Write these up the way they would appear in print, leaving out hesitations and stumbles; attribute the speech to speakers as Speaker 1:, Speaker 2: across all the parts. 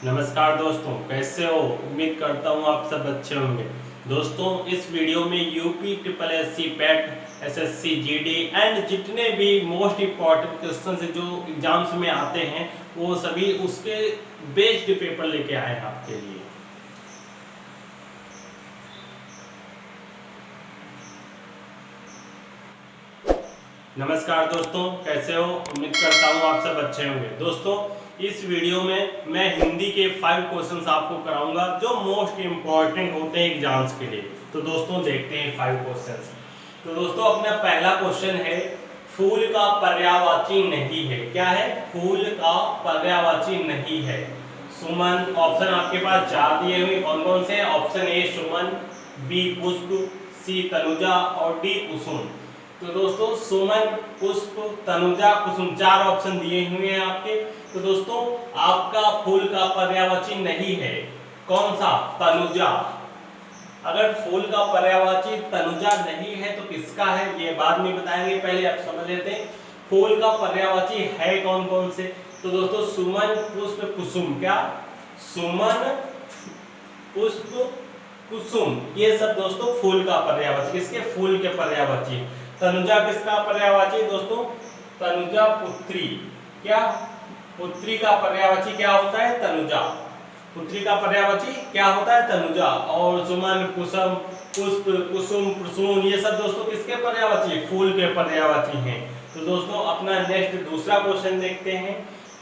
Speaker 1: नमस्कार दोस्तों, कैसे हो। उम्मीद करता हूँ आप सब अच्छे होंगे। दोस्तों, इस वीडियो में UP triple S C PET SSC GD and जितने भी मोस्ट इम्पॉर्टेंट क्वेश्चन जो एग्जाम्स में आते हैं वो सभी उसके बेस्ड पेपर लेके आए हैं आपके लिए। नमस्कार दोस्तों, कैसे हो। उम्मीद करता हूँ आप सब अच्छे होंगे। दोस्तों, इस वीडियो में मैं हिंदी के 5 क्वेश्चंस आपको कराऊंगा जो मोस्ट इम्पॉर्टेंट होते हैं एग्जाम्स के लिए। तो दोस्तों देखते हैं 5 क्वेश्चंस। तो दोस्तों अपना पहला क्वेश्चन है, फूल का पर्यायवाची नहीं है। क्या है? फूल का पर्यायवाची नहीं है। सुमन। ऑप्शन आपके पास 4 दिए हुए, कौन कौन से? ऑप्शन ए सुमन, बी पुष्प, सी तनुजा और डी कुसुम। तो दोस्तों सुमन, पुष्प, तनुजा, कुसुम 4 ऑप्शन दिए हुए हैं आपके। तो दोस्तों आपका फूल का पर्यायवाची नहीं है कौन सा? तनुजा। अगर फूल का पर्यायवाची तनुजा नहीं है तो किसका है ये बाद में बताएंगे, पहले आप समझ लेते हैं फूल का पर्यायवाची है कौन कौन से। तो दोस्तों सुमन, पुष्प, कुसुम। क्या? सुमन, पुष्प, कुसुम ये सब दोस्तों फूल का पर्यायवाची। किसके? फूल के पर्यायवाची। तनुजा किसका पर्यायवाची? दोस्तों तनुजा पुत्री। क्या? पुत्री का पर्यायवाची क्या होता है? तनुजा। पुत्री का पर्यायवाची क्या होता है? तनुजा। और सुमन, कुसुम, पुष्प, कुसुम, प्रसून ये सब दोस्तों किसके पर्यायवाची? फूल के पर्यायवाची हैं। तो दोस्तों अपना नेक्स्ट दूसरा क्वेश्चन देखते हैं।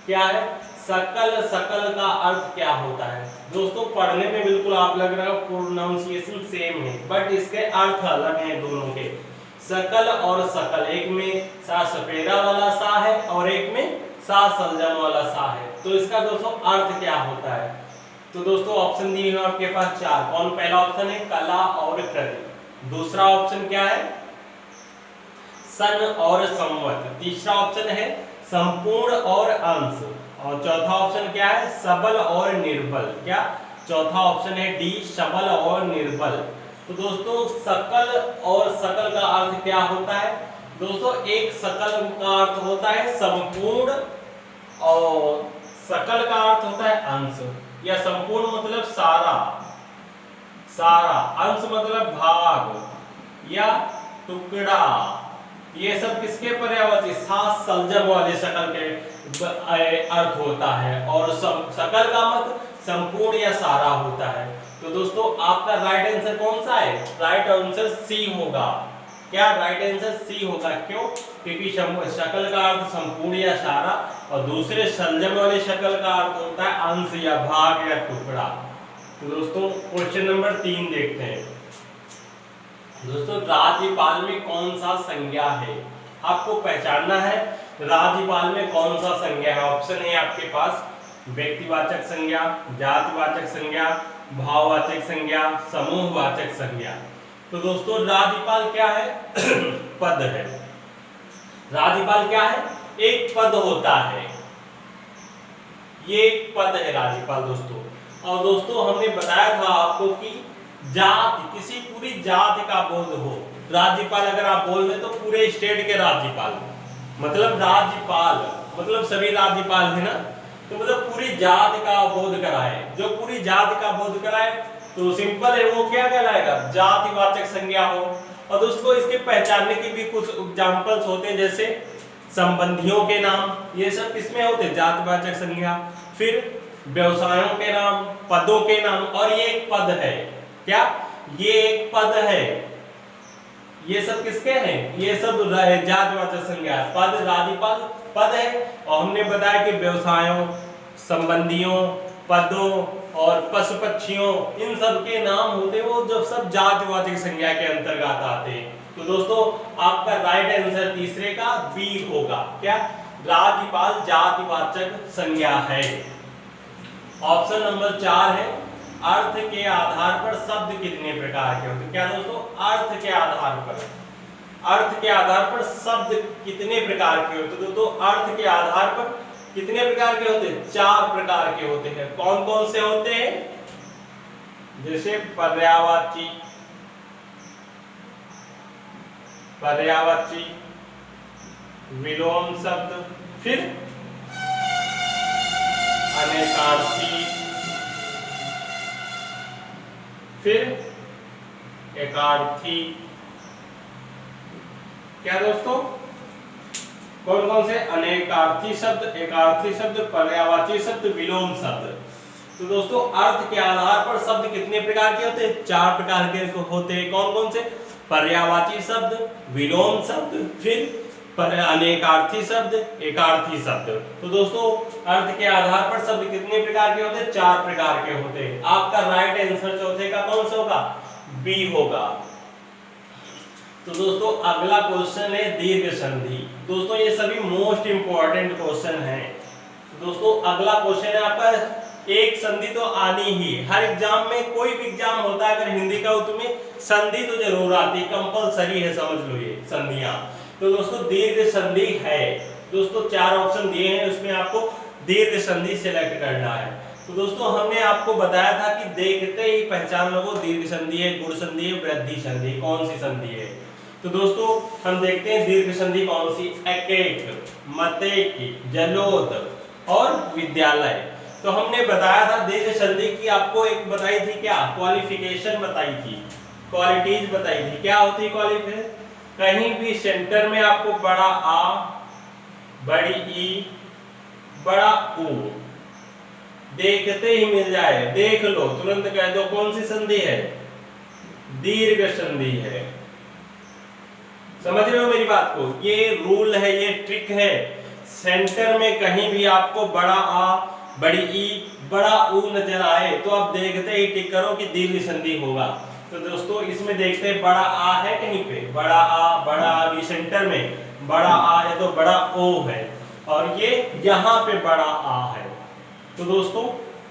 Speaker 1: क्या है? सकल। सकल का अर्थ क्या होता है? दोस्तों पढ़ने में बिल्कुल आप लग रहा है प्रोनाउंसिएशन सेम है, बट इसके अर्थ अलग हैं दोनों के। सकल और सकल, एक में सा सपेरा वाला सा है और एक में सा सलजम वाला सा है। तो इसका दोस्तों अर्थ क्या होता है? तो दोस्तों ऑप्शन दिए हैं आपके पास 4। कौन? पहला ऑप्शन है कला और कृति। दूसरा ऑप्शन क्या है? सन और संवत। तीसरा ऑप्शन है संपूर्ण और अंश। और चौथा ऑप्शन क्या है? सबल और निर्बल। क्या? चौथा ऑप्शन है डी, सबल और निर्बल। तो दोस्तों सकल और सकल का अर्थ क्या होता है? दोस्तों एक सकल का अर्थ होता है संपूर्ण और सकल का अर्थ होता है अंश, या संपूर्ण मतलब सारा, सारा, अंश मतलब भाग या टुकड़ा। ये सब किसके पर्यायवाची? सात सलजम वाले सकल के अर्थ होता है। और सकल का मतलब संपूर्ण या सारा होता है। तो दोस्तों आपका राइट आंसर कौन सा है? राइट आंसर सी होगा। क्या? राइट आंसर सी होगा। क्यों? क्योंकि शकल का अर्थ संपूर्ण या सारा और दूसरे संजम वाले शकल का अर्थ होता है अंश या भाग या टुकड़ा। तो दोस्तों क्वेश्चन नंबर 3 देखते हैं। दोस्तों राज्यपाल में कौन सा संज्ञा है? आपको पहचानना है राज्यपाल में कौन सा संज्ञा है। ऑप्शन है आपके पास व्यक्तिवाचक संज्ञा, जातिवाचक संज्ञा, भाववाचक संज्ञा, समूहवाचक संज्ञा। तो दोस्तों राज्यपाल क्या है? पद है। राज्यपाल क्या है? एक पद होता है। ये एक पद है राज्यपाल दोस्तों। और दोस्तों हमने बताया था आपको कि जाति, किसी पूरी जाति का बोध हो। राज्यपाल अगर आप बोल दें तो पूरे स्टेट के राज्यपाल, मतलब राज्यपाल मतलब सभी राज्यपाल है ना, तो मतलब पूरी जाति का बोध कराए। जो पूरी जाति का बोध कराए तो सिंपल है, वो क्या कहलाएगा? जातिवाचक संज्ञा हो। और दोस्तों इसके पहचानने की भी कुछ एग्जांपल्स होते हैं, जैसे संबंधियों के नाम, ये सब किसमें होते हैं? जातिवाचक संज्ञा। फिर व्यवसायों के नाम, पदों के नाम, और ये एक पद है। क्या? ये एक पद है। ये सब किसके हैं? ये सब जातिवाचक संज्ञा। पद, राज्यपाल पद है। और हमने बताया कि व्यवसायों, संबंधियों, पदों और पशु पक्षियों इन सब के नाम होते हैं, वो जब सब जातिवाचक संज्ञा के अंतर्गत आते हैं। तो दोस्तों आपका राइट आंसर तीसरे का बी होगा। क्या? राज्यपाल जातिवाचक संज्ञा है। ऑप्शन नंबर 4 है अर्थ के आधार पर शब्द कितने प्रकार के होते हैं? क्या दोस्तों? अर्थ के आधार पर, अर्थ के आधार पर शब्द कितने प्रकार के होते हैं? दोस्तों अर्थ के आधार पर कितने प्रकार के होते हैं? 4 प्रकार के होते हैं। कौन कौन से होते हैं? जैसे पर्यायवाची, पर्यायवाची, विलोम शब्द, फिर अनेकार्थी, फिर एकार्थी। क्या दोस्तों, कौन कौन से? अनेकार्थी शब्द, एकार्थी शब्द, पर्यायवाची शब्द, विलोम शब्द। तो दोस्तों अर्थ के आधार पर शब्द कितने प्रकार के होते हैं? 4 प्रकार के होते हैं। कौन कौन से? पर्यायवाची शब्द, विलोम शब्द, फिर अनेकार्थी शब्द, एकार्थी शब्द। तो दोस्तों अर्थ के आधार पर शब्द कितने प्रकार के होते हैं? 4 प्रकार के होते हैं। आपका राइट आंसर चौथे का कौन सा होगा? बी होगा। तो दोस्तों अगला क्वेश्चन है दीर्घ संधि। दोस्तों ये सभी मोस्ट इंपॉर्टेंट क्वेश्चन हैं। दोस्तों अगला क्वेश्चन है आपका, एक संधि तो आनी ही, हर एग्जाम में, कोई भी एग्जाम होता है अगर हिंदी का हो तुम्हें संधि तो जरूर आती, कंपलसरी है, समझ लो ये संधियां। तो दोस्तों दीर्घ संधि है। दोस्तों 4 ऑप्शन दिए हैं, उसमें आपको दीर्घ संधि सिलेक्ट करना है। तो दोस्तों हमने आपको बताया था कि देखते ही पहचान लो दीर्घ संधि है, गुण संधि है, वृद्धि संधि, कौन सी संधि है। तो दोस्तों हम देखते हैं दीर्घ संधि कौन सी? एकेक, मतेक, जलोद और विद्यालय। तो हमने बताया था दीर्घ संधि की, आपको एक बताई थी क्या? क्वालिफिकेशन बताई थी, क्वालिटीज बताई थी। क्या होती है क्वालिफिकेशन? कहीं भी सेंटर में आपको बड़ा आ, बड़ी ई, बड़ा ऊ देखते ही मिल जाए, देख लो तुरंत कह दो कौन सी संधि है? दीर्घ संधि है। समझ रहे हो मेरी बात को? ये रूल है, ये ट्रिक है। सेंटर में कहीं भी आपको बड़ा आ, बड़ी ई, बड़ा ऊ नजर आए तो आप देखते ही टिक करो कि दीर्घ संधि होगा। तो दोस्तों इसमें देखते हैं बड़ा आ है कहीं पे, बड़ा आ, बड़ा आ भी सेंटर में, बड़ा आ है तो बड़ा ओ है, और ये यहाँ पे बड़ा आ है। तो दोस्तों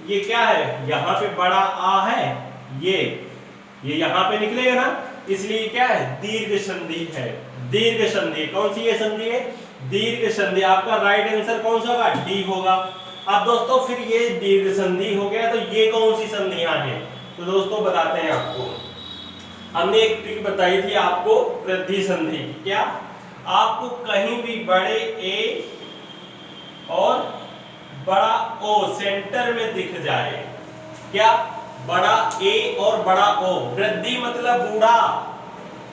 Speaker 1: ये क्या है? यहाँ पे बड़ा आ है, ये यहाँ पे निकलेगा ना, इसलिए क्या है? दीर्घ संधि है। दीर्घ संधि कौन सी ये संधि है? दीर्घ संधि। आपका राइट आंसर कौन सा होगा? डी होगा। अब दोस्तों फिर ये दीर्घ संधि हो गया, तो ये कौन सी संधियां हैं? तो दोस्तों बताते हैं आपको। हमने एक ट्रिक बताई थी आपको वृद्धि संधि। क्या? आपको कहीं भी बड़े ए और बड़ा ओ सेंटर में दिख जाए, क्या? बड़ा ए और बड़ा ओ, वृद्धि मतलब बूढ़ा,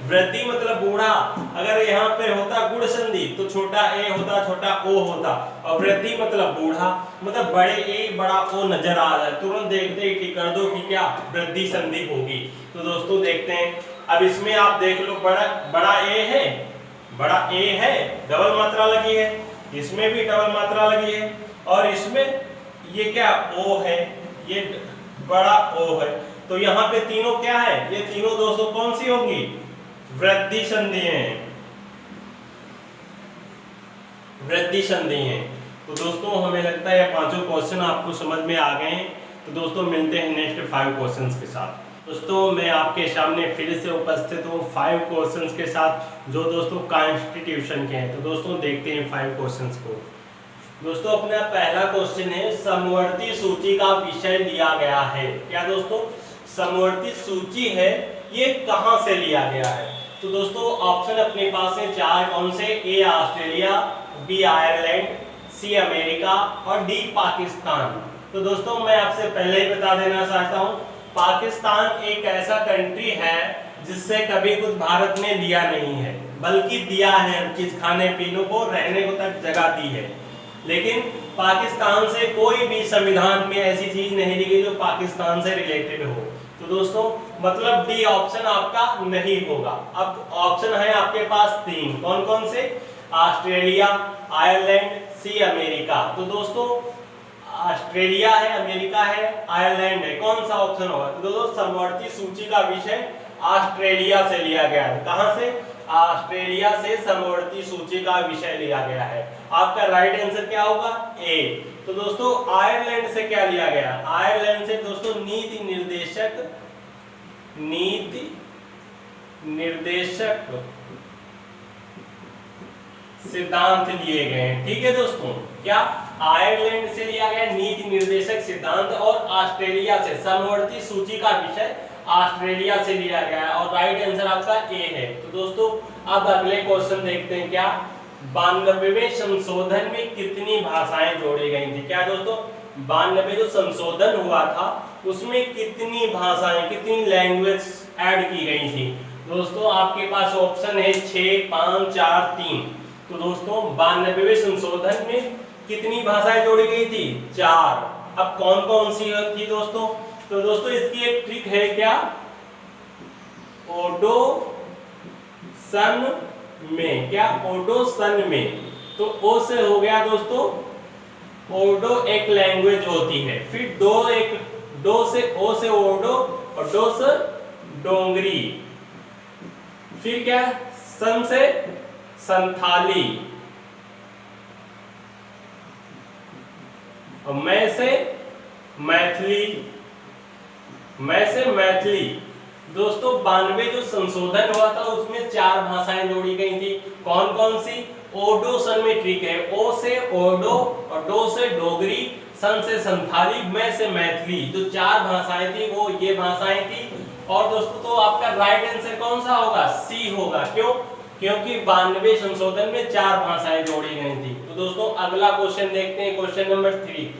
Speaker 1: वृद्धि मतलब बूढ़ा। अगर यहाँ पे होता गुण संधि तो छोटा ए होता, छोटा ओ होता, और वृद्धि मतलब बूढ़ा, मतलब बड़े ए बड़ा ओ नजर आ जाए, तुरंत देखते ही ठीक कर दो कि क्या? वृद्धि संधि होगी। तो दोस्तों देखते हैं, अब इसमें आप देख लो बड़ा ए है, बड़ा ए है, डबल मात्रा लगी है, इसमें भी डबल मात्रा लगी है, और इसमें ये क्या? ओ है, ये बड़ा ओ है। तो यहाँ पे तीनों क्या है? ये तीनों दोस्तों कौन सी होंगी? वृद्धि संधि हैं, वृद्धि संधि हैं। तो दोस्तों हमें लगता है ये 5 क्वेश्चन आपको समझ में आ गए हैं। तो दोस्तों मिलते हैं नेक्स्ट 5 क्वेश्चंस के साथ। दोस्तों मैं आपके सामने फिर से उपस्थित हूँ 5 क्वेश्चंस के साथ, जो दोस्तों कॉन्स्टिट्यूशन के हैं। तो दोस्तों देखते हैं 5 क्वेश्चंस को। दोस्तों अपना पहला क्वेश्चन है, समवर्ती सूची का विषय लिया गया है। क्या दोस्तों? समवर्ती सूची है, ये कहां से लिया गया है? तो दोस्तों ऑप्शन अपने पास है 4, कौन से? A Australia, B Ireland, C America और डी पाकिस्तान। तो दोस्तों मैं आपसे पहले ही बता देना चाहता हूं, पाकिस्तान एक ऐसा कंट्री है जिससे कभी कुछ भारत ने लिया नहीं है, बल्कि दिया है हर चीज, खाने पीने को, रहने को तक जगह दी है। लेकिन पाकिस्तान से कोई भी संविधान में ऐसी चीज नहीं ली गई जो पाकिस्तान से रिलेटेड हो। तो दोस्तों मतलब डी ऑप्शन आपका नहीं होगा। अब ऑप्शन है आपके पास 3, कौन कौन से? Australia, Ireland, C America. तो दोस्तों ऑस्ट्रेलिया है, अमेरिका है, आयरलैंड है, कौन सा ऑप्शन होगा? तो दोस्तों समवर्ती सूची का विषय ऑस्ट्रेलिया से लिया गया है। कहां से? ऑस्ट्रेलिया से समवर्ती सूची का विषय लिया गया है। आपका राइट आंसर क्या होगा? ए। तो दोस्तों आयरलैंड से क्या लिया गया? आयरलैंड से दोस्तों नीति निर्देशक सिद्धांत लिए गए हैं। ठीक है दोस्तों, क्या आयरलैंड से लिया गया नीति निर्देशक सिद्धांत, और ऑस्ट्रेलिया से समवर्ती सूची का विषय ऑस्ट्रेलिया से लिया गया है, और राइट आंसर आपका ए है। तो दोस्तों अब अगले क्वेश्चन देखते हैं। क्या 92वें संशोधन में कितनी भाषाएं जोड़ी गई थी? क्या दोस्तों 92 जो संशोधन हुआ था उसमें कितनी भाषाएं, कितनी लैंग्वेज ऐड की गई थी? दोस्तों आपके पास ऑप्शन है 6, 5, 4, 3। तो दोस्तों 92वें संशोधन में कितनी भाषाएं जोड़ी गई थी? 4। अब कौन कौन सी थी दोस्तों? तो दोस्तों इसकी एक ट्रिक है, क्या? ओडोसन में, क्या? ओडोसन में। तो ओ से हो गया दोस्तों ओडो, एक लैंग्वेज होती है। फिर डो से ओ से ओडो और डो से डोंगरी। फिर क्या? सन से संथाली और मैं से मैथिली, मैं से मैथिली। दोस्तों 92 जो संशोधन हुआ था उसमें 4 भाषाएं जोड़ी गई थी। कौन कौन सी? ओडोसन में ट्रिक है, ओ से ओडो और डो से डोगरी, सन से संथाली, मैं से मैथिली। जो 4 भाषाएं थी वो ये भाषाएं थी। और दोस्तों तो आपका राइट आंसर कौन सा होगा? सी होगा। क्यों? क्योंकि 92 संशोधन में 4 भाषाएं जोड़ी गई थी। तो दोस्तों अगला क्वेश्चन देखते हैं, क्वेश्चन नंबर 3।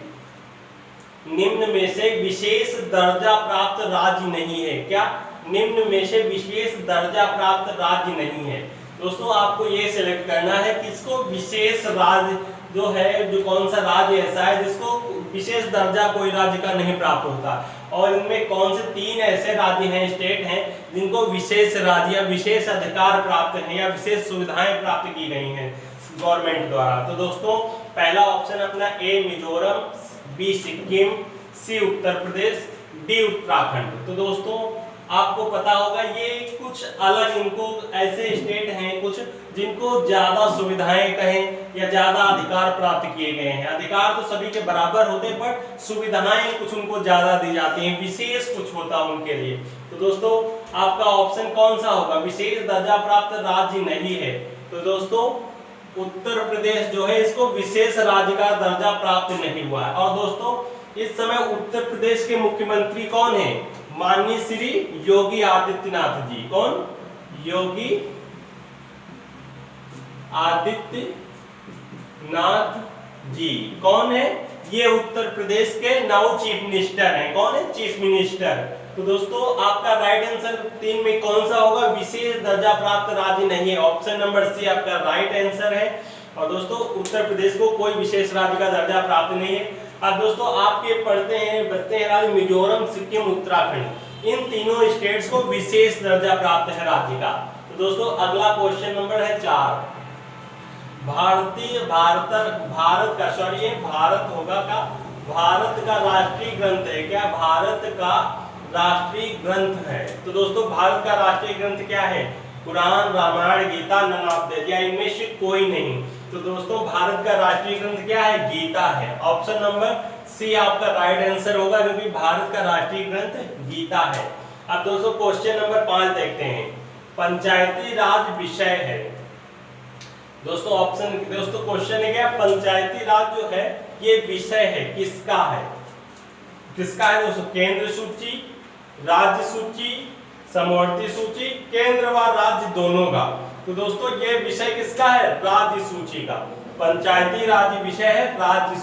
Speaker 1: निम्न में से विशेष दर्जा प्राप्त राज्य नहीं है, क्या? निम्न में से विशेष दर्जा प्राप्त राज्य नहीं है। दोस्तों आपको ये सिलेक्ट करना है किसको विशेष राज्य जो है, जो कौन सा राज्य ऐसा है जिसको विशेष दर्जा कोई राज्य का नहीं प्राप्त होता, और इनमें कौन से 3 ऐसे राज्य हैं, स्टेट हैं जिनको विशेष राज्य या विशेष अधिकार प्राप्त है या विशेष सुविधाएं प्राप्त की गई हैं गवर्नमेंट द्वारा। तो दोस्तों पहला ऑप्शन अपना ए मिजोरम, बी सिक्किम, सी उत्तर प्रदेश, डी उत्तराखंड। तो दोस्तों आपको पता होगा ये कुछ अलग, इनको ऐसे स्टेट हैं कुछ जिनको ज्यादा सुविधाएं कहें या ज्यादा अधिकार प्राप्त किए गए हैं। अधिकार तो सभी के बराबर होते हैं पर सुविधाएं कुछ उनको ज्यादा दी जाती हैं, विशेष कुछ होता है उनके लिए। तो दोस्तों आपका ऑप्शन कौन सा होगा? विशेष दर्जा प्राप्त राज्य नहीं है। तो दोस्तों उत्तर प्रदेश जो है इसको विशेष राज्य का दर्जा प्राप्त नहीं हुआ है। और दोस्तों इस समय उत्तर प्रदेश के मुख्यमंत्री कौन है? माननीय श्री योगी आदित्यनाथ जी। कौन? योगी आदित्यनाथ जी। कौन है ये? उत्तर प्रदेश के नौ चीफ मिनिस्टर हैं। कौन है? Chief minister. तो दोस्तों आपका राइट आंसर 3 में कौन सा होगा? विशेष दर्जा प्राप्त राज्य नहीं है। ऑप्शन नंबर सी आपका राइट आंसर है। और दोस्तों उत्तर प्रदेश को कोई विशेष राज्य का दर्जा प्राप्त नहीं है। अब दोस्तों आपके पढ़ते हैं राज्य मिजोरम, सिक्किम, उत्तराखंड, इन तीनों स्टेट्स को विशेष दर्जा प्राप्त है राज्य का। तो दोस्तों अगला क्वेश्चन नंबर है 4। भारत होगा का भारत का राष्ट्रीय ग्रंथ है, क्या? भारत का राष्ट्रीय ग्रंथ है। तो दोस्तों भारत का राष्ट्रीय ग्रंथ क्या है? Quran, Ramayana, Gita, none of this, या इनमें से कोई नहीं। तो दोस्तों भारत का राष्ट्रीय ग्रंथ क्या है? गीता है। ऑप्शन नंबर सी आपका राइट आंसर होगा क्योंकि भारत का राष्ट्रीय ग्रंथ गीता है। अब दोस्तों क्वेश्चन नंबर 5 देखते हैं। पंचायती राज विषय है। दोस्तों क्वेश्चन है क्या? पंचायती राज जो है ये विषय है, किसका है? किसका है दोस्तों? केंद्र सूची, राज्य सूची, समवर्ती सूची, केंद्र व राज्य दोनों का। तो दोस्तों ये विषय किसका है? राज्य सूची का। पंचायती राज विषय है राज्य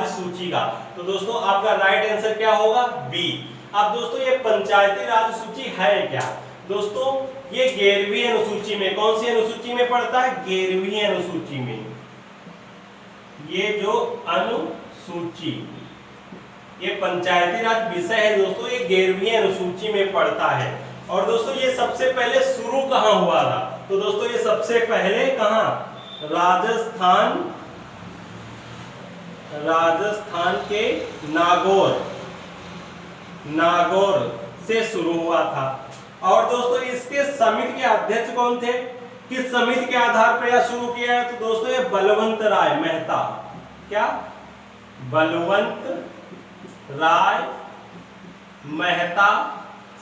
Speaker 1: सूची का। तो दोस्तों आपका राइट आंसर क्या होगा? बी। अब दोस्तों ये पंचायती राज सूची है क्या? दोस्तों ये 11वीं अनुसूची में, कौन सी अनुसूची में पड़ता है? 11वीं अनुसूची में। ये जो अनुसूची, ये पंचायती राज विषय है दोस्तों, ये 11वीं अनुसूची में पड़ता है। और दोस्तों ये सबसे पहले शुरू कहां हुआ था? तो दोस्तों ये सबसे पहले कहां? राजस्थान के नागौर से शुरू हुआ था। और दोस्तों इसके समिति के अध्यक्ष कौन थे? किस समिति के आधार पर यह शुरू किया है? तो दोस्तों ये बलवंत राय मेहता। क्या? बलवंत राय मेहता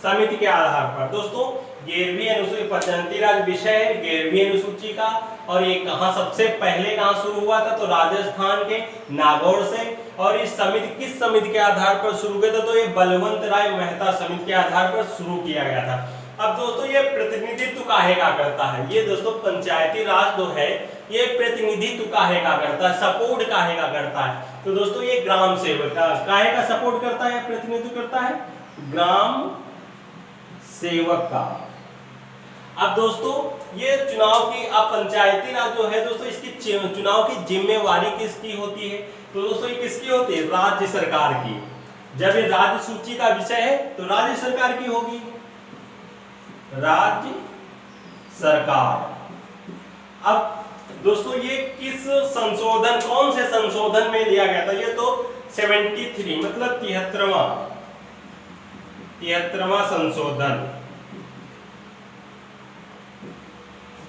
Speaker 1: समिति के आधार पर। दोस्तों 11वीं अनुसूची पंचायती राज विषय है 11वीं अनुसूची का। और ये कहां सबसे पहले कहां शुरू हुआ था? तो राजस्थान के नागौर से। और इस समिति किस समिति के आधार पर शुरू किया था? तो ये बलवंत राय मेहता समिति के आधार पर शुरू किया गया था। अब दोस्तों ये प्रतिनिधित्व काहे का करता है? ये दोस्तों पंचायती राज जो है ये प्रतिनिधित्व काहे का करता है, सपोर्ट काहे का करता है? तो दोस्तों ये ग्राम सेवक का काहे का सपोर्ट करता है, प्रतिनिधित्व करता है, ग्राम सेवक का। अब दोस्तों ये चुनाव की, अब पंचायती राज जो है दोस्तों, इसकी चुनाव की जिम्मेवारी किसकी होती है? तो दोस्तों ये किसकी होती है? राज्य सरकार की। जब ये राज्य सूची का विषय है तो राज्य सरकार की होगी, राज्य सरकार। अब दोस्तों ये किस संशोधन, कौन से संशोधन में लिया गया था? ये तो 73 मतलब 73वां संशोधन।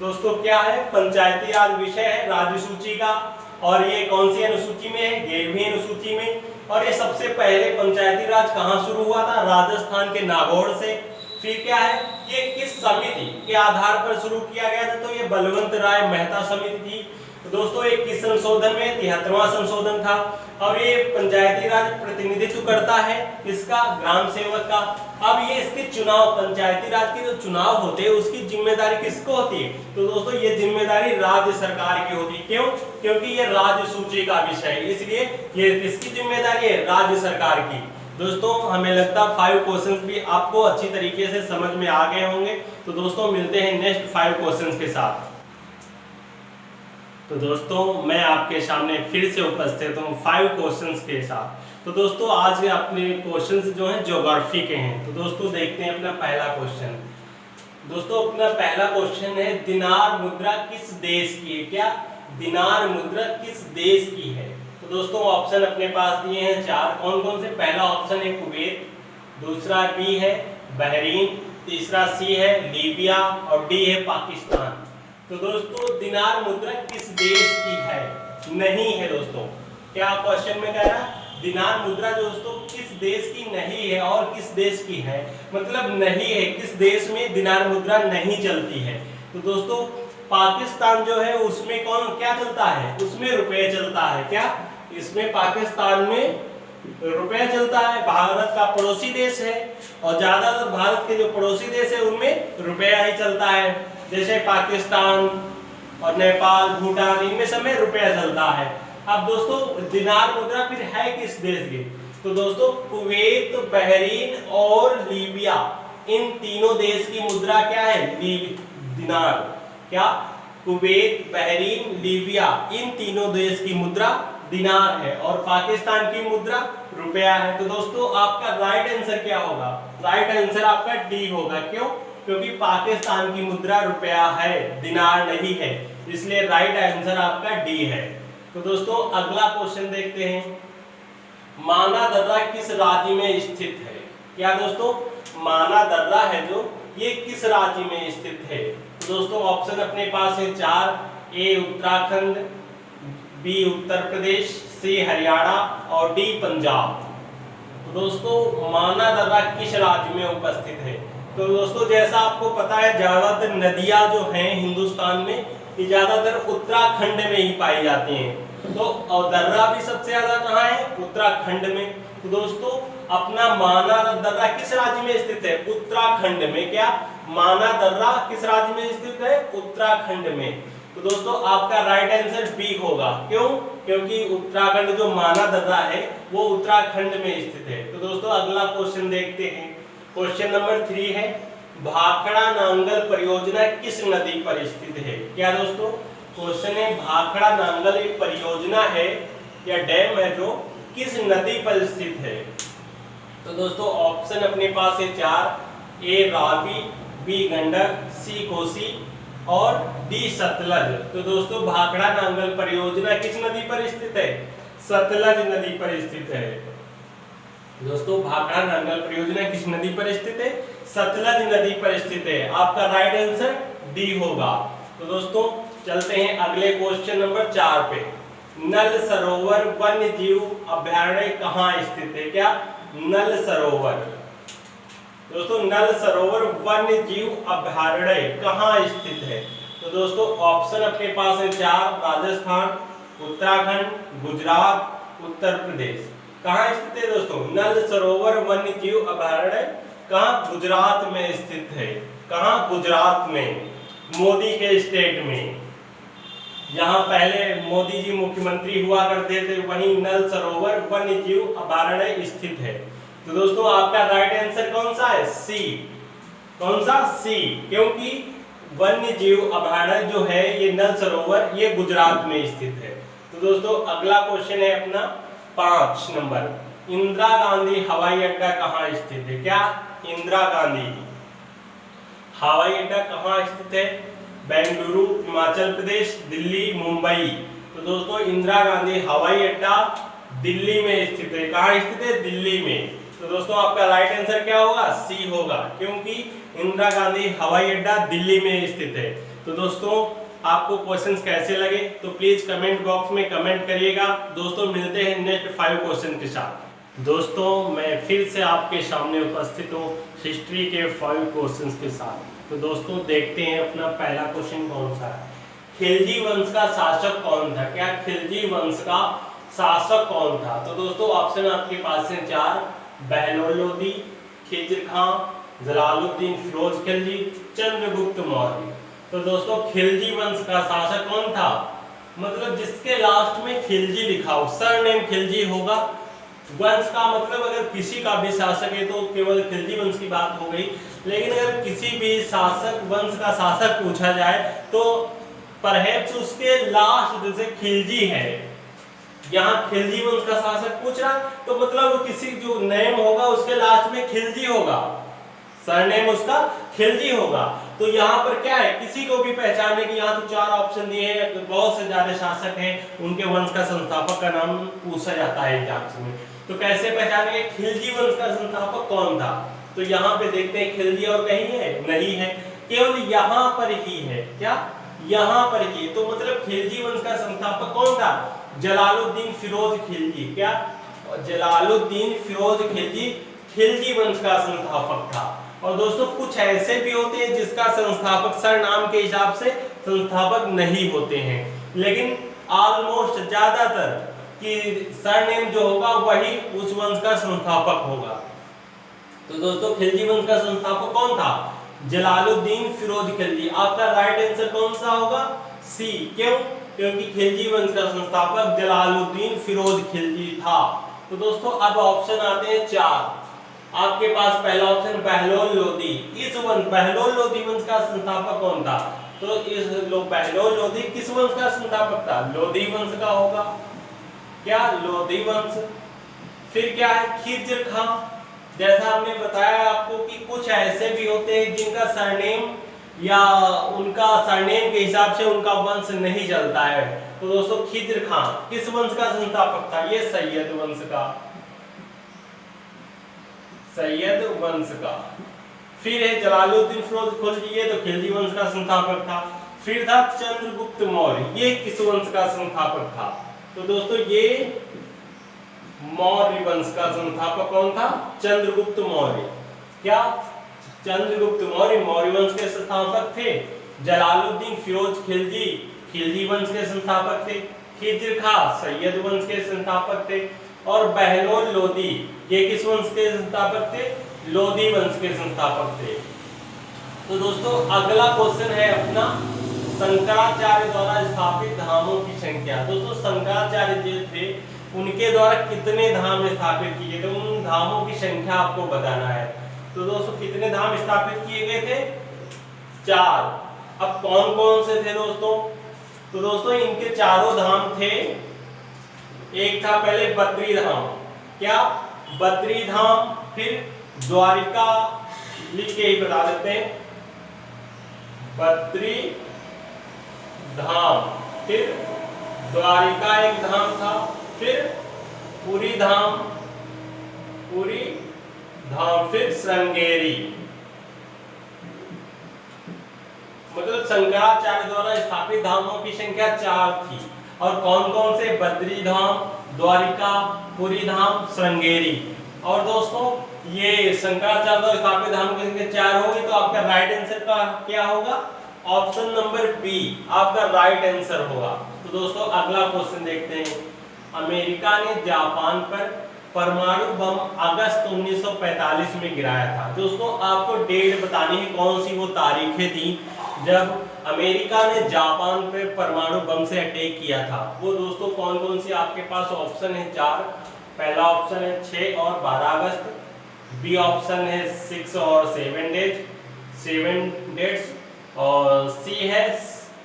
Speaker 1: दोस्तों क्या है? पंचायती राज विषय है राज्य सूची का, और ये कौन सी अनुसूची में है? 11वीं अनुसूची में। और ये सबसे पहले पंचायती राज कहाँ शुरू हुआ था? राजस्थान के नागौर से। फिर क्या है, ये किस समिति के आधार पर शुरू किया गया था? तो ये बलवंत राय मेहता समिति थी। तो दोस्तों ये किस संशोधन में? 73वां संशोधन था। और ये पंचायती राज प्रतिनिधित्व करता है इसका, ग्राम सेवक का। अब ये इसके चुनाव, पंचायती राज के जो चुनाव होते हैं उसकी जिम्मेदारी किसको होती है? तो दोस्तों ये जिम्मेदारी राज्य सरकार की होती है। क्यों? क्योंकि ये राज्य सूची का विषय है, इसलिए ये किसकी जिम्मेदारी है? राज्य सरकार की। दोस्तों हमें लगता है 5 क्वेश्चंस भी आपको अच्छी तरीके से समझ में आ गए होंगे। तो दोस्तों मिलते हैं नेक्स्ट 5 क्वेश्चंस के साथ। तो दोस्तों मैं आपके सामने फिर से उपस्थित हूँ 5 क्वेश्चंस के साथ। तो दोस्तों आज के अपने क्वेश्चंस जो हैं ज्योग्राफी के हैं। तो दोस्तों देखते हैं अपना पहला क्वेश्चन। दोस्तों अपना पहला क्वेश्चन है, दिनार मुद्रा किस देश की है? क्या दिनार मुद्रा किस देश की है? तो दोस्तों ऑप्शन अपने पास दिए हैं 4। कौन कौन से? पहला ऑप्शन है कुवैत, दूसरा बी है बहरीन, तीसरा सी है लीबिया और डी है पाकिस्तान। तो दोस्तों दिनार मुद्रा किस देश की है? नहीं है दोस्तों। क्या क्वेश्चन में कह रहा है? दिनार मुद्रा दोस्तों किस देश की नहीं है, और किस देश की है मतलब नहीं है, किस देश में दिनार मुद्रा नहीं चलती है? तो दोस्तों पाकिस्तान जो है उसमें कौन क्या चलता है? उसमें रुपए चलता है। क्या इसमें पाकिस्तान में रुपया चलता है? भारत का पड़ोसी देश है और ज्यादातर भारत के जो पड़ोसी देश है उनमें रुपया ही चलता है, जैसे पाकिस्तान और नेपाल, भूटान, इनमें समय रुपया चलता है। अब दोस्तों दिनार मुद्रा फिर है किस देश की? तो दोस्तों कुवैत, बहरीन और लीबिया, इन तीनों देश की मुद्रा क्या है? दिनार। क्या? कुवैत, बहरीन, लीबिया, इन तीनों देश की मुद्रा दिनार है और पाकिस्तान की मुद्रा रुपया है। तो दोस्तों आपका राइट आंसर क्या होगा? राइट आंसर आपका डी होगा। क्यों? क्योंकि पाकिस्तान की मुद्रा रुपया है, दिनार नहीं है, इसलिए राइट आंसर आपका डी है। तो दोस्तों अगला क्वेश्चन देखते हैं, माना दर्रा किस राज्य में स्थित है? क्या दोस्तों माना दर्रा है जो, ये किस राज्य में स्थित है? तो दोस्तों ऑप्शन अपने पास है 4। ए उत्तराखंड, बी उत्तर प्रदेश, सी हरियाणा और डी पंजाब। तो दोस्तों माना दर्रा किस राज्य में उपस्थित है? तो दोस्तों जैसा आपको पता है ज्यादातर नदियां जो हैं हिंदुस्तान में ये ज्यादातर उत्तराखंड में ही पाई जाती हैं। तो और दर्रा भी सबसे ज्यादा कहाँ है? उत्तराखंड में। तो दोस्तों अपना माना दर्रा किस राज्य में स्थित है? उत्तराखंड में। क्या माना दर्रा किस राज्य में स्थित है? उत्तराखंड में। तो दोस्तों आपका राइट आंसर बी होगा। क्यों? क्योंकि उत्तराखंड जो माना दर्रा है वो उत्तराखंड में स्थित है। तो दोस्तों अगला क्वेश्चन देखते हैं। क्वेश्चन नंबर 3 है, भाखड़ा नांगल परियोजना किस नदी पर स्थित है? क्या दोस्तों क्वेश्चन है, भाखड़ा नांगल एक परियोजना है या डैम है जो किस नदी पर स्थित है? तो दोस्तों ऑप्शन अपने पास है 4। ए रावी, बी गंडक, सी कोसी और डी सतलज। तो दोस्तों भाखड़ा नांगल परियोजना किस नदी पर स्थित है? सतलज नदी पर स्थित है। दोस्तों भाखड़ा नांगल परियोजना किस नदी पर स्थित है? सतलज नदी पर स्थित है। आपका राइट आंसर डी होगा। तो दोस्तों चलते हैं अगले क्वेश्चन नंबर 4 पे। नल सरोवर वन्य जीव अभयारण्य कहाँ स्थित है? क्या नल सरोवर? दोस्तों नल सरोवर वन्य जीव अभयारण्य कहाँ स्थित है? तो दोस्तों ऑप्शन अपने पास है 4। राजस्थान, उत्तराखंड, गुजरात, उत्तर प्रदेश। कहाँ स्थित है दोस्तों नल सरोवर वन्य जीव अभयारण्य? कहाँ? गुजरात में स्थित है। कहाँ? गुजरात में, मोदी के स्टेट में। यहाँ पहले मोदी जी मुख्यमंत्री हुआ करते थे, वहीं नल सरोवर वन्य जीव अभयारण्य स्थित है। तो दोस्तों आपका राइट आंसर कौन सा है? सी। कौन सा? सी। क्योंकि वन्य जीव अभयारण्य जो है ये नल सरोवर ये गुजरात में स्थित है। तो दोस्तों अगला क्वेश्चन है अपना 5 नंबर, इंदिरा गांधी हवाई अड्डा कहाँ स्थित है? क्या इंदिरा गांधी हवाई अड्डा कहाँ स्थित है? बेंगलुरु, हिमाचल प्रदेश, दिल्ली, मुंबई। तो दोस्तों इंदिरा गांधी हवाई अड्डा दिल्ली में स्थित है। कहाँ स्थित है? दिल्ली में। तो दोस्तों आपका राइट आंसर क्या होगा? सी होगा, क्योंकि इंदिरा गांधी हवाई अड्डा दिल्ली में स्थित है। तो दोस्तों आपको क्वेश्चंस कैसे लगे तो प्लीज कमेंट बॉक्स में कमेंट करिएगा। दोस्तों मिलते हैं नेक्स्ट 5 क्वेश्चन के साथ। दोस्तों मैं फिर से आपके सामने उपस्थित हूँ हिस्ट्री के 5 क्वेश्चंस के साथ। तो दोस्तों देखते हैं अपना पहला क्वेश्चन कौन सा है। खिलजी वंश का शासक कौन था? क्या खिलजी वंश का शासक कौन था? तो दोस्तों ऑप्शन आपके पास है 4, बहलोल लोदी, खिज्र खां, जलालुद्दीन फिरोज खिलजी, चंद्रगुप्त मौर्य। तो दोस्तों खिलजी वंश का शासक कौन था? मतलब जिसके लास्ट में खिलजी लिखा हो, सरनेम खिलजी होगा। वंश का मतलब अगर किसी का भी शासक है तो केवल खिलजी वंश की बात हो गई, लेकिन अगर किसी भी शासक वंश का शासक पूछा जाए तो परहैप्स उसके लास्ट जैसे खिलजी है, यहाँ खिलजी वंश का शासक पूछ रहा तो मतलब किसी जो नेम होगा उसके लास्ट में खिलजी होगा, सरनेम उसका खिलजी होगा। तो यहाँ पर क्या है, किसी को भी पहचानने की यहाँ तो 4 ऑप्शन दिए हैं, बहुत से ज्यादा शासक हैं, उनके वंश का संस्थापक का नाम पूछा जाता है एग्जाम में। तो कैसे पहचानेंगे खिलजी वंश का संस्थापक कौन था? तो यहाँ पे देखते हैं खिलजी और कहीं है? नहीं है, केवल यहाँ पर ही है। क्या? यहाँ पर ही। तो मतलब खिलजी वंश का संस्थापक कौन था? जलालुद्दीन फिरोज खिलजी। क्या? जलालुद्दीन फिरोज खिलजी खिलजी वंश का संस्थापक था। और दोस्तों कुछ ऐसे भी होते हैं जिसका संस्थापक सरनाम के हिसाब से संस्थापक नहीं होते हैं, लेकिन ऑलमोस्ट ज्यादातर कि सरनेम जो होगा वही उस वंश का संस्थापक होगा। तो दोस्तों खिलजी वंश का संस्थापक कौन था? जलालुद्दीन फिरोज खिलजी। आपका राइट आंसर कौन सा होगा? सी। क्यों? क्योंकि खिलजी वंश का संस्थापक जलालुद्दीन फिरोज खिलजी था। तो दोस्तों अब ऑप्शन आते हैं 4। आपके पास पहला ऑप्शन बहलोल लोदी। इस वंश बहलोल लोदी वंश का संस्थापक कौन था? तो इस बहलोल लोदी किस वंश का संस्थापक था? लोदी वंश का होगा। क्या? लोदी वंश। फिर क्या है? खिज्र खां। जैसा हमने बताया आपको कि कुछ ऐसे भी होते हैं जिनका सरनेम या उनका सरनेम के हिसाब से उनका वंश नहीं चलता है। तो दोस्तों खिज्र खां किस वंश का संस्थापक था? ये सैयद वंश का, सैयद वंश का। फिर है जलालुद्दीन फिरोज खिलजी, ये तो खिलजी वंश का संस्थापक था। फिर था चंद्रगुप्त मौर्य, ये किस वंश का संस्थापक था? तो दोस्तों ये मौर्य वंश का संस्थापक कौन था? चंद्रगुप्त मौर्य। क्या? चंद्रगुप्त मौर्य मौर्य वंश के संस्थापक थे। जलालुद्दीन फिरोज खिलजी खिलजी वंश के संस्थापक थे। खिज्र खां सैयद वंश के संस्थापक थे। और बहलोल लोदी ये किस वंश के संस्थापक थे? लोदी वंश के संस्थापक थे। तो दोस्तों अगला क्वेश्चन है अपना शंकराचार्य द्वारा स्थापित धामों की संख्या। दोस्तों शंकराचार्य जो थे उनके द्वारा कितने धाम स्थापित किए थे, उन धामों की संख्या आपको बताना है। तो दोस्तों कितने धाम स्थापित किए गए थे? 4। अब कौन कौन से थे दोस्तों? तो दोस्तों इनके चारों धाम थे। एक था पहले बद्री धाम। क्या? बद्री धाम। फिर द्वारिका, लिख के ही बता देते हैं, बद्री धाम। फिर द्वारिका एक धाम था। फिर पुरी धाम, पुरी धाम। फिर श्रृंगेरी। मतलब शंकराचार्य द्वारा स्थापित धामों की संख्या 4 थी। और कौन कौन से? बद्री धाम, द्वारिका, पुरी धाम, श्रृंगेरी। और दोस्तों ये शंकराचार्य द्वारा स्थापित धामों की संख्या 4 होगी, तो आपका राइट आंसर का क्या होगा? ऑप्शन नंबर बी आपका राइट आंसर होगा। तो दोस्तों अगला क्वेश्चन देखते हैं। अमेरिका ने जापान पर परमाणु बम अगस्त 1945 में गिराया था। दोस्तों आपको डेट बतानी है, कौन सी वो तारीखें थी जब अमेरिका ने जापान पे परमाणु बम से अटैक किया था। वो दोस्तों कौन कौन सी आपके पास ऑप्शन है? 4। पहला ऑप्शन है 6 और 12 अगस्त, बी ऑप्शन है 6 और 7 डेट्स, और सी है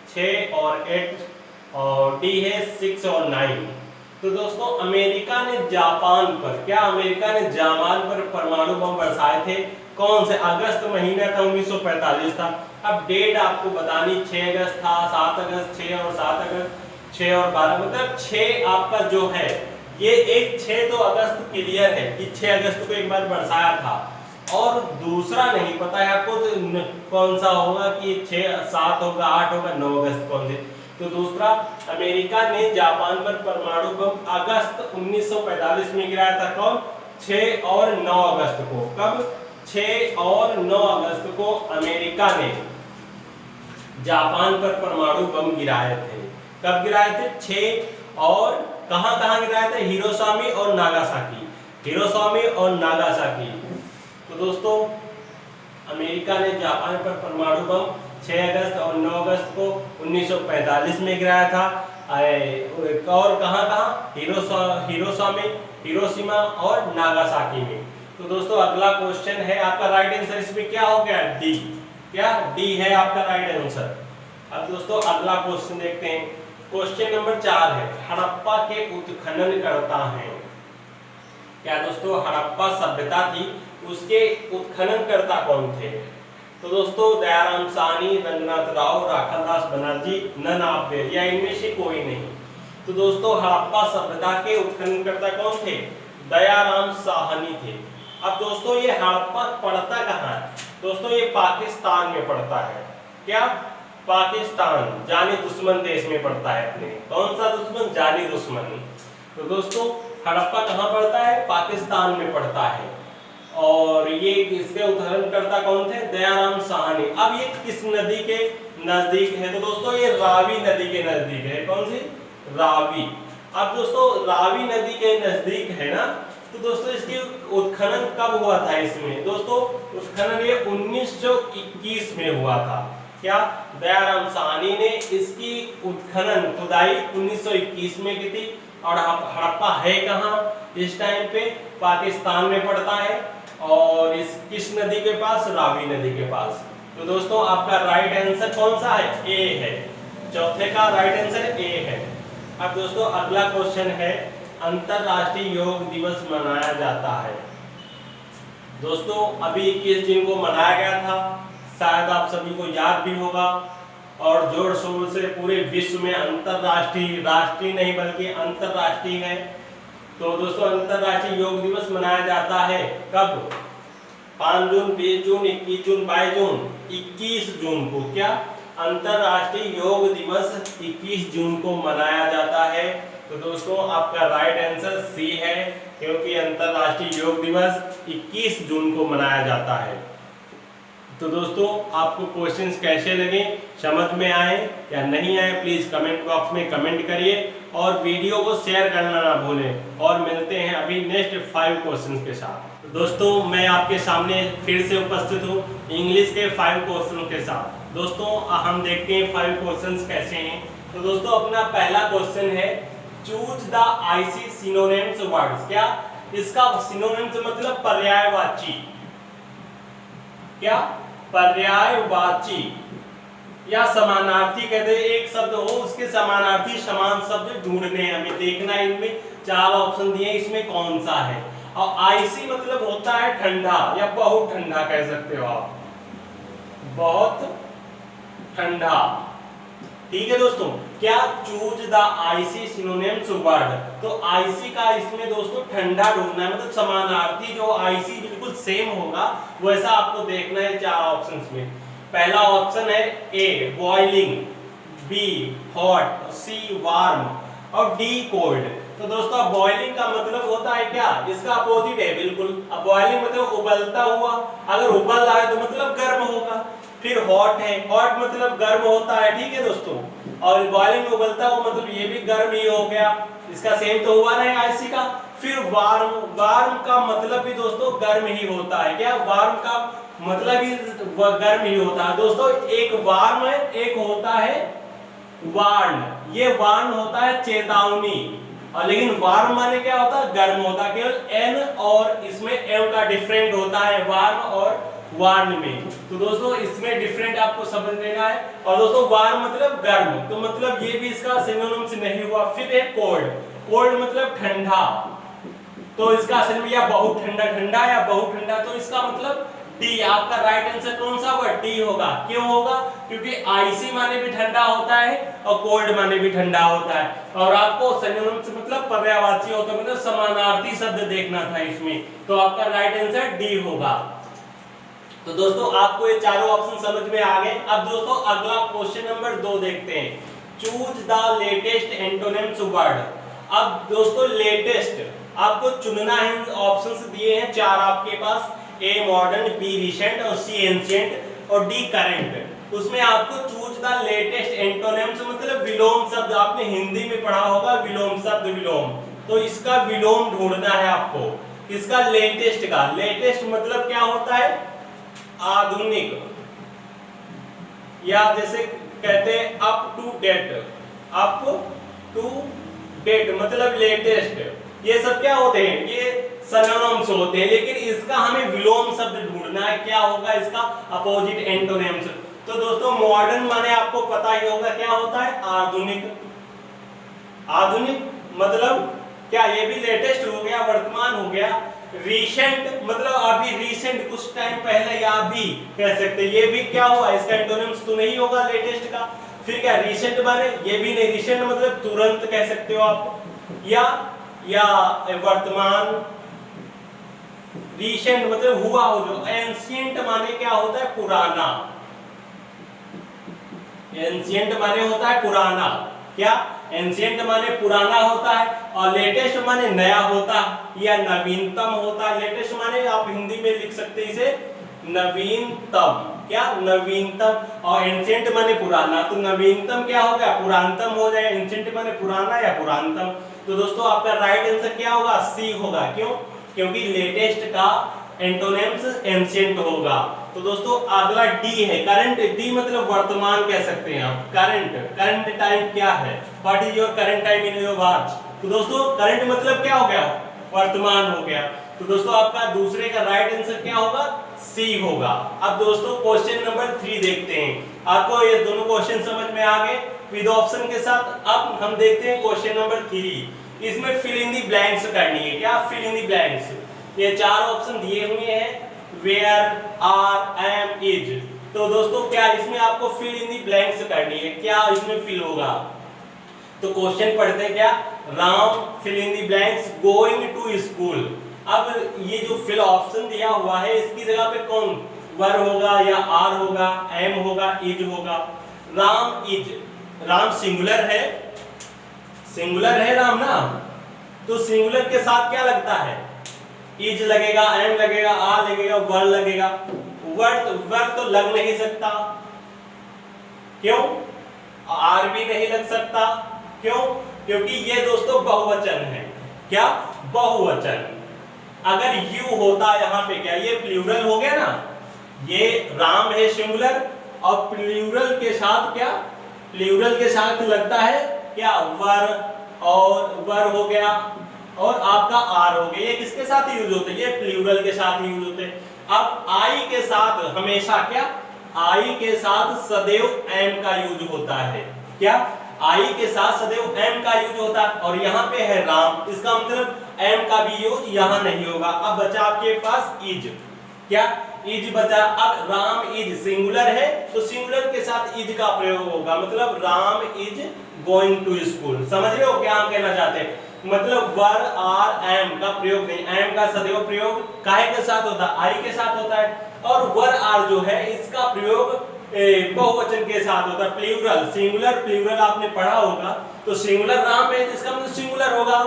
Speaker 1: 6 और 8, और डी है 6 और 9। तो दोस्तों अमेरिका ने जापान पर, क्या अमेरिका ने जापान पर परमाणु बम बरसाए थे? कौन से? अगस्त महीना था, 1945 था। अब डेट आपको बतानी, 6 अगस्त था, 7 अगस्त, 6 और 7 अगस्त, 6 और 12, मतलब 6 आपका जो है ये एक 6 तो अगस्त क्लियर है कि 6 अगस्त को एक बार बरसाया था, और दूसरा नहीं पता है आपको तो कौन सा होगा कि 6 7 होगा, 8 होगा, 9 अगस्त कौन से। तो दूसरा, अमेरिका ने जापान पर परमाणु बम अगस्त 1945 में गिराया था। कौन? 6 और 9 अगस्त को। कब? 6 और 9 अगस्त को अमेरिका ने जापान पर परमाणु बम गिराए थे। कब गिराए थे? 6 और कहां गिराए थे? हिरोशिमा और नागासाकी। हिरोशिमा और नागासाकी। तो दोस्तों अमेरिका ने जापान पर परमाणु बम 6 अगस्त और 9 अगस्त को 1945 में गिराया था। और कहां? हिरोशिमा और नागासाकी में। तो दोस्तों अगला क्वेश्चन है आपका, राइट आंसर इसमें क्या हो गया? डी। क्या? डी है आपका राइट आंसर। अब दोस्तों अगला क्वेश्चन देखते हैं। क्वेश्चन नंबर 4 है, हड़प्पा के उत्खनन करता है। क्या दोस्तों? हड़प्पा सभ्यता थी, उसके उत्खनन करता कौन थे? तो दोस्तों Dayaram Sahni, Ranganath Rao, Rakhaldas Banerjee, none of there, या इनमें से कोई नहीं। तो दोस्तों हड़प्पा सभ्यता के उत्खननकर्ता कौन थे? दयाराम साहनी थे। अब दोस्तों ये हड़प्पा पड़ता कहाँ है? दोस्तों ये पाकिस्तान में पड़ता है। क्या? पाकिस्तान, जानी दुश्मन देश में पड़ता है अपने। कौन सा दुश्मन? जानी दुश्मन। तो दोस्तों हड़प्पा कहाँ पड़ता है? पाकिस्तान में पड़ता है। और ये इसके उत्खननकर्ता कौन थे? दयाराम साहनी। अब ये किस नदी के नजदीक है? तो दोस्तों ये रावी नदी के नजदीक है। कौन सी? रावी। अब दोस्तों रावी नदी के नजदीक है ना, तो दोस्तों इसकी उत्खनन कब हुआ था? इसमें दोस्तों उत्खनन ये 1921 में हुआ था। क्या? दयाराम साहनी ने इसकी उत्खनन खुदाई 1921 में की थी। और हड़प्पा है कहाँ इस टाइम पे? पाकिस्तान में पड़ता है। और इस किस नदी के पास? रावी नदी के पास। तो दोस्तों आपका राइट आंसर कौन सा है? ए है। चौथे का राइट आंसर ए है। अब दोस्तों अगला क्वेश्चन है, अंतरराष्ट्रीय योग दिवस मनाया जाता है। दोस्तों अभी 21 जून को मनाया गया था, शायद आप सभी को याद भी होगा, और जोर शोर से पूरे विश्व में अंतरराष्ट्रीय, राष्ट्रीय नहीं बल्कि अंतरराष्ट्रीय है। तो दोस्तों अंतरराष्ट्रीय योग दिवस मनाया जाता है कब? 5 जून, 20 जून, 21 जून, 22 जून, 21 जून को। क्या? अंतरराष्ट्रीय योग दिवस 21 जून को मनाया जाता है। तो दोस्तों आपका राइट आंसर सी है, क्योंकि अंतरराष्ट्रीय योग दिवस 21 जून को मनाया जाता है। तो दोस्तों आपको क्वेश्चंस कैसे लगे, समझ में आए या नहीं आए, प्लीज कमेंट बॉक्स में कमेंट करिए, और वीडियो को शेयर करना ना भूलें। और मिलते हैं अभी नेक्स्ट 5 क्वेश्चंस के साथ। तो दोस्तों मैं आपके सामने फिर से उपस्थित हूँ इंग्लिश के 5 क्वेश्चन के साथ। दोस्तों हम देखते हैं 5 क्वेश्चंस कैसे हैं। तो दोस्तों अपना पहला क्वेश्चन है, choose the IC synonyms words. क्या? इसका सिनोनिम्स मतलब पर्यायवाची। क्या? पर्यायवाची या समानार्थी कहते हैं। एक शब्द हो उसके समानार्थी समान शब्द ढूंढने हैं, हमें देखना है। इनमें 4 ऑप्शन दिए, इसमें कौन सा है। और आईसी मतलब होता है ठंडा या बहुत ठंडा कह सकते हो आप, बहुत ठंडा। ठीक है दोस्तों। क्या? Choose the IC synonyms word. तो आईसी का इसमें दोस्तों ठंडा ढूंढना है, मतलब समानार्थी जो आईसी बिल्कुल सेम होगा वैसा आपको देखना है 4 ऑप्शंस में। पहला ऑप्शन है A boiling, B hot, C warm और डी कोल्ड। तो दोस्तों बॉइलिंग का मतलब होता है क्या? इसका अपोजिट है बिल्कुल। अब बॉइलिंग मतलब उबलता हुआ, अगर उबल रहा है तो मतलब गर्म होगा। फिर हॉट है, हॉट मतलब गर्म होता है। ठीक है दोस्तों। और बॉइलिंग में उबलता हुआ मतलब ये भी गर्म ही हो गया, इसका सेम तो हुआ नहीं आईसी का। फिर वार्म, वार्म का मतलब भी दोस्तों गर्म ही होता है। क्या वार्म का मतलब ही गर्म ही होता है दोस्तों। एक वार्म है, एक होता है वार्न। ये वार्न होता है चेतावनी, और लेकिन वार्म माने क्या होता है, गर्म होता है। केवल एन और इसमें एम का डिफरेंट होता है वार्म और वार्न में। तो दोस्तों इसमें डिफरेंट आपको समझ लेना है। और दोस्तों वार्म मतलब गर्म, तो मतलब ये भी इसका सिनोनिम्स नहीं हुआ। फिर है कोल्ड, कोल्ड मतलब ठंडा, तो इसका असल में या बहुत ठंडा, ठंडा या बहुत ठंडा, तो इसका मतलब डी। आपका राइट आंसर कौन सा होगा, डी होगा। क्यों होगा, क्योंकि आइसी माने भी ठंडा होता है और कोल्ड माने भी ठंडा होता है। और आपको सिनोनिम्स मतलब पर्यायवाची होता है, मतलब समानार्थी शब्द देखना था इसमें, तो आपका राइट आंसर डी होगा। तो दोस्तों आपको ये चारों ऑप्शन समझ में आ गए। अब दोस्तों अगला क्वेश्चन नंबर 2 देखते हैं। Choose the latest antonyms word. अब दोस्तों लेटेस्ट आपको चुनना है, ऑप्शंस दिए हैं 4 आपके पास, ए मॉडर्न, बी रिसेंट और सी एंशिएंट और डी करंट। उसमें आपको चूज द लेटेस्ट एंटोनिम्स मतलब विलोम शब्द, आपने हिंदी में पढ़ा होगा विलोम शब्द, विलोम, तो इसका विलोम ढूंढना है आपको। इसका लेटेस्ट का, लेटेस्ट मतलब क्या होता है, आधुनिक, या जैसे कहते हैं up to date, up to date मतलब लेटेस्ट। ये सब क्या होते हैं, ये सिनोनिम्स होते हैं, लेकिन इसका हमें विलोम शब्द ढूंढना है। क्या होगा इसका अपोजिट एंटोनिम्स। तो दोस्तों मॉडर्न माने आपको पता ही होगा क्या होता है, आधुनिक। आधुनिक मतलब क्या, ये भी लेटेस्ट हो गया, वर्तमान हो गया। रीसेंट मतलब अभी, रीसेंट कुछ टाइम पहले या अभी कह सकते हैं, ये भी क्या हुआ, इसका एंटोनिम्स तो नहीं होगा लेटेस्ट का। फिर क्या रिसेंट माने, ये भी नहीं, रिसेंट मतलब तुरंत कह सकते हो आप, या वर्तमान। रिसेंट मतलब हुआ हो जो। एंशिएंट माने क्या होता है, पुराना। एंशिएंट माने होता है पुराना। क्या, एंशिएंट माने पुराना होता है, और लेटेस्ट माने नया होता है या नवीनतम होता है। लेटेस्ट माने आप हिंदी में लिख सकते हैं इसे नवीनतम। क्या, नवीनतम। और एंशिएंट माने पुराना, तो नवीनतम क्या हो गया, पुरानतम हो जाए। एंशिएंट माने पुराना या पुरानतम। तो दोस्तों आपका राइट आंसर क्या होगा, सी होगा। क्यों, क्योंकि लेटेस्ट का एंटोनिम्स एंशिएंट होगा। तो दोस्तों अगला डी है करंट। डी मतलब वर्तमान कह सकते हैं आप। करंट, करंट टाइम क्या है, what is your current time in your watch. तो दोस्तों करंट मतलब क्या हो गया, वर्तमान हो गया। तो दोस्तों आपका दूसरे का राइट आंसर क्या होगा, सी होगा। अब दोस्तों क्वेश्चन नंबर 3 देखते हैं। आपको ये दोनों क्वेश्चन समझ में आ गए विद ऑप्शन के साथ। अब हम देखते हैं क्वेश्चन नंबर 3। इसमें फिल इन दी ब्लैंक्स करनी है। क्या, फिल इन दी ब्लैंक्स। ये 4 ऑप्शन दिए हुए हैं, वेयर, आर, एम, इज। तो दोस्तों क्या इसमें आपको फिल इन दी ब्लैंक्स करनी है। क्या इसमें फिल होगा, तो क्वेश्चन पढ़ते हैं। क्या, Ram fill in the blanks going to school. अब ये जो फिल ऑप्शन दिया हुआ है, इसकी जगह पे कौन, वर होगा या आर होगा, एम होगा, इज होगा। राम इज, राम सिंगुलर है, सिंगुलर है राम ना, तो सिंगुलर के साथ क्या लगता है, इज लगेगा, एम लगेगा, आर लगेगा, वर लगेगा। वर तो लग नहीं सकता, क्यों, आर भी नहीं लग सकता। क्यों, क्योंकि ये दोस्तों बहुवचन है। क्या, बहुवचन। अगर यू होता यहाँ पे, क्या ये प्लूरल हो गया ना, ये राम है सिंगुलर, और प्लूरल के साथ क्या, प्लूरल के साथ लगता है क्या, वर, और वर हो गया, और आपका आर हो गया। ये किसके साथ यूज होते हैं, ये प्लूरल के साथ यूज होते हैं। अब आई के साथ हमेशा क्या, आई के साथ सदैव एम का यूज होता है। क्या, आई के साथ सदैव एम का यूज होता है, और यहाँ पे है राम, इसका मतलब एम का भी यूज यहाँ नहीं होगा। अब बचा आपके पास इज। क्या, इज बचा। अब राम इज सिंगुलर है, तो सिंगुलर के साथ इज का प्रयोग होगा, मतलब Ram is going to school. समझ रहे हो क्या हम कहना चाहते हैं, मतलब वर, आर, एम का प्रयोग नहीं। एम का सदैव प्रयोग काहे के साथ होता है, आई के साथ होता है, और वर, आर जो है इसका प्रयोग बहुवचन के साथ होता है। प्लूरल, सिंगुलर प्लूरल आपने पढ़ा होगा, तो सिंगुलर राम है, इसका मतलब सिंगुलर होगा।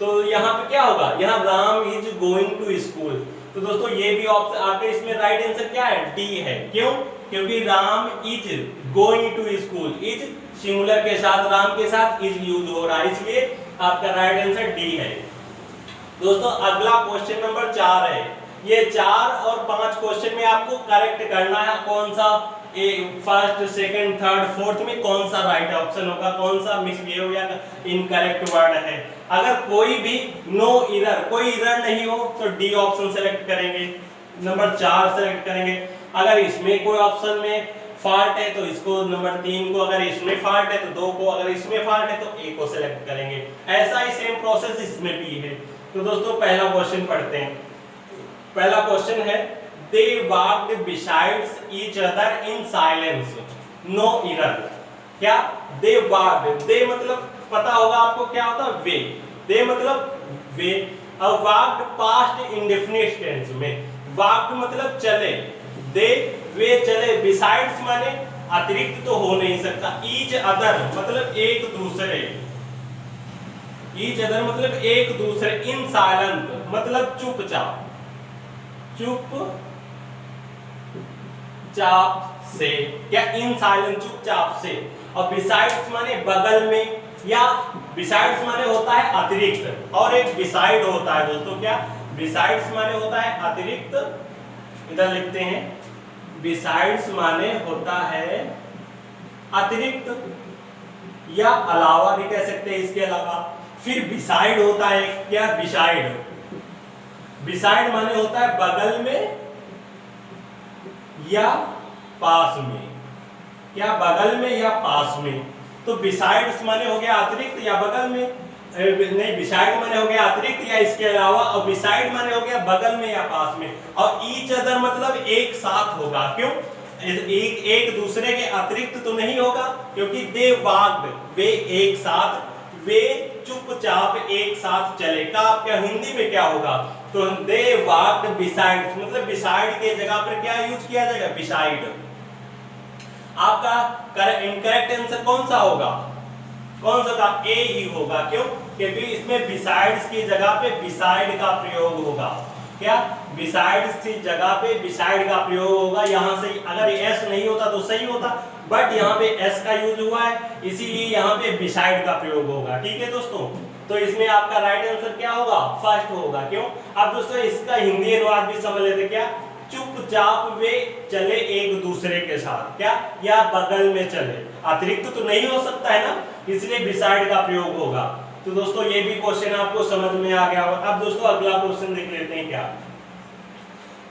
Speaker 1: तो यहाँ पे क्या होगा, यहाँ Ram is going to school. तो दोस्तों ये भी ऑप्शन आपके इसमें राइट आंसर क्या है, डी है। क्यों, क्योंकि Ram is going to school, is singular के साथ, राम के साथ इज यूज हो रहा है, इसलिए आपका राइट आंसर डी है। दोस्तों अगला क्वेश्चन नंबर 4 है। ये 4 और 5 क्वेश्चन में आपको करेक्ट करना है कौन सा फर्स्ट, सेकंड, थर्ड, फोर्थ में कौन सा राइट ऑप्शन होगा, कौन सा मिसबिहेव या इनकरेक्ट वर्ड है। अगर कोई भी नो एरर, कोई एरर नहीं हो तो डी ऑप्शन सेलेक्ट करेंगे, नंबर 4 सेलेक्ट करेंगे। अगर इसमें कोई ऑप्शन में फॉल्ट है तो इसको नंबर 3 को, अगर इसमें फॉल्ट है तो 2 को, अगर इसमें फॉल्ट है तो ए को सेलेक्ट करेंगे। ऐसा ही सेम प्रोसेस इसमें भी है। तो दोस्तों पहला क्वेश्चन पढ़ते हैं। पहला क्वेश्चन है they walked besides each other in silence, no error. क्या दे वॉक्ड, दे मतलब पता होगा आपको क्या होता है वे, दे मतलब वे। अब वॉक्ड पास्ट इंडेफिनिट टेंस में, वॉक्ड मतलब चले, दे वे चले, बिसाइड्स माने अतिरिक्त तो हो नहीं सकता, ईच अदर मतलब एक दूसरे, ईच अदर मतलब एक दूसरे, इन साइलेंट मतलब चुपचाप, चुपचाप से, क्या इन साइलेंट चुपचाप से। और बिसाइड्स माने बगल में, या बिसाइड्स माने होता है अतिरिक्त, और एक बिसाइड होता है दोस्तों, क्या बिसाइड्स माने होता है अतिरिक्त, इधर लिखते हैं बिसाइड्स माने होता है अतिरिक्त या अलावा भी कह सकते हैं, इसके अलावा। फिर बिसाइड होता है क्या, बिसाइड, बिसाइड माने होता है बगल में या पास में, क्या बगल में या पास में। तो बिसाइड्स माने हो गया अतिरिक्त या बगल में, नहीं बिसाइड माने हो गया अतिरिक्त या इसके अलावा, और बिसाइड माने हो गया बगल में या पास में। और ईच अदर मतलब एक साथ होगा, क्यों एक दूसरे के अतिरिक्त तो नहीं होगा, क्योंकि दे वॉक्ड वे एक साथ, वे चुपचाप एक साथ चले का आपका हिंदी में क्या होगा, तो दे वॉक्ड बिसाइड मतलब बिसाइड के जगह पर क्या यूज किया जाएगा, बिसाइड। आपका इनकरेक्ट आंसर कौन सा होगा, कौन सा था, ए ही होगा। क्यों, क्योंकि इसमें बिसाइड्स की जगह पे बिसाइड का प्रयोग होगा, क्या बिसाइड्स की जगह पे बिसाइड का प्रयोग होगा। यहाँ से अगर एस नहीं होता तो सही होता, बट यहाँ पे एस का यूज हुआ है, इसीलिए यहाँ पे बिसाइड का प्रयोग होगा। ठीक है दोस्तों, तो इसमें आपका राइट आंसर क्या होगा, फर्स्ट होगा। क्यों, अब दोस्तों इसका हिंदी अनुवाद भी समझ लेते, क्या चुपचाप वे चले एक दूसरे के साथ, क्या या बगल में चले, अतिरिक्त तो नहीं हो सकता है ना, इसलिए बिसाइड का प्रयोग होगा। तो दोस्तों ये भी क्वेश्चन आपको समझ में आ गया होगा। अब दोस्तों अगला क्वेश्चन देख लेते हैं। क्या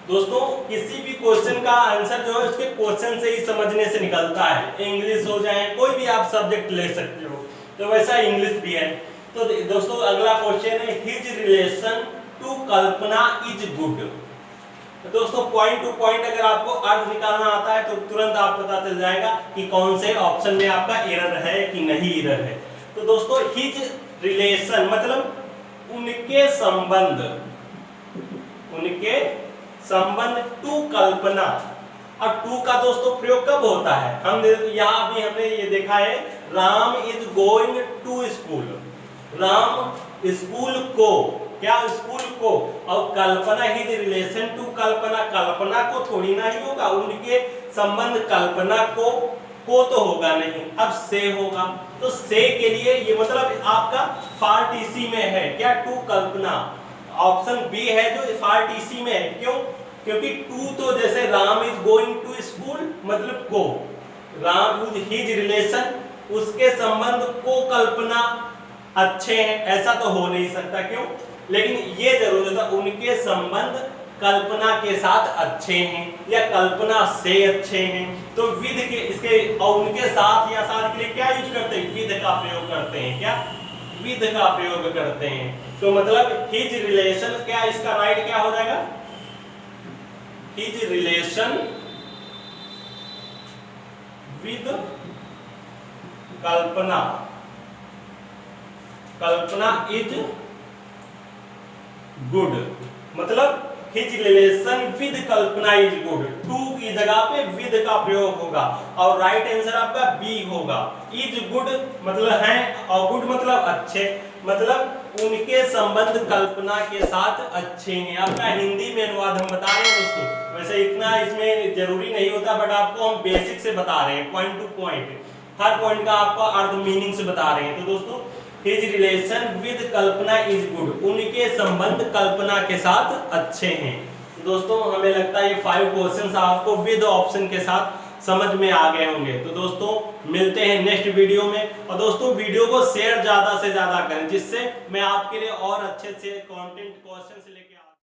Speaker 1: दोस्तों किसी भी क्वेश्चन का आंसर जो है उसके क्वेश्चन से ही समझने से निकलता है। इंग्लिश हो जाए, कोई भी आप सब्जेक्ट ले सकते हो, तो वैसा इंग्लिश भी है। तो दोस्तों अगला क्वेश्चन है his relation to Kalpana is good. तो दोस्तों पॉइंट टू पॉइंट अगर आपको अर्थ निकालना आता है तो तुरंत आप पता चल जाएगा कि कौन से ऑप्शन में आपका एरर है कि नहीं एरर है। तो दोस्तों हिज रिलेशन मतलब उनके संबंध, उनके संबंध टू कल्पना। अब टू का दोस्तों प्रयोग कब होता है, हम यहाँ भी हमने ये देखा है, Ram is going to school, Ram school को, क्या स्कूल को, और Kalpana his relation to Kalpana, Kalpana को थोड़ी ना ही होगा, उनके संबंध कल्पना को तो होगा नहीं, अब से होगा। तो से के लिए ये मतलब आपका फॉल्ट इसी में है, क्या टू कल्पना, ऑप्शन बी है जो फॉल्ट इसी में है। क्यों, क्योंकि टू तो जैसे Ram is going to school मतलब को, राम हिज रिलेशन उसके संबंध को कल्पना अच्छे हैं, ऐसा तो हो नहीं सकता। क्यों, लेकिन ये जरूर होता उनके संबंध कल्पना के साथ अच्छे हैं या कल्पना से अच्छे हैं। तो विद के इसके और उनके साथ या साथ के लिए क्या यूज करते हैं, विद का प्रयोग करते हैं, क्या विद का प्रयोग करते हैं। तो मतलब हिज रिलेशन, क्या इसका राइट क्या हो जाएगा, his relation with Kalpana, Kalpana is good, मतलब his relation with Kalpana is good, to की जगह पे विद का प्रयोग होगा और राइट आंसर आपका बी होगा। इज गुड मतलब है और गुड मतलब अच्छे, मतलब उनके संबंध कल्पना के साथ अच्छे हैं। आपका हिंदी में अनुवाद हम बता रहे हैं दोस्तों, वैसे इतना इसमें जरूरी नहीं होता, बट आपको हम बेसिक से बता रहे हैं, पॉइंट टू पॉइंट, हर पॉइंट का आपका अर्थ मीनिंग से बता रहे हैं। तो दोस्तों his relation with Kalpana is good, उनके संबंध कल्पना के साथ अच्छे हैं। दोस्तों हमें लगता है ये 5 क्वेश्चंस आपको विद ऑप्शन के साथ समझ में आ गए होंगे। तो दोस्तों मिलते हैं नेक्स्ट वीडियो में, और दोस्तों वीडियो को शेयर ज्यादा से ज्यादा करें, जिससे मैं आपके लिए और अच्छे से कंटेंट क्वेश्चन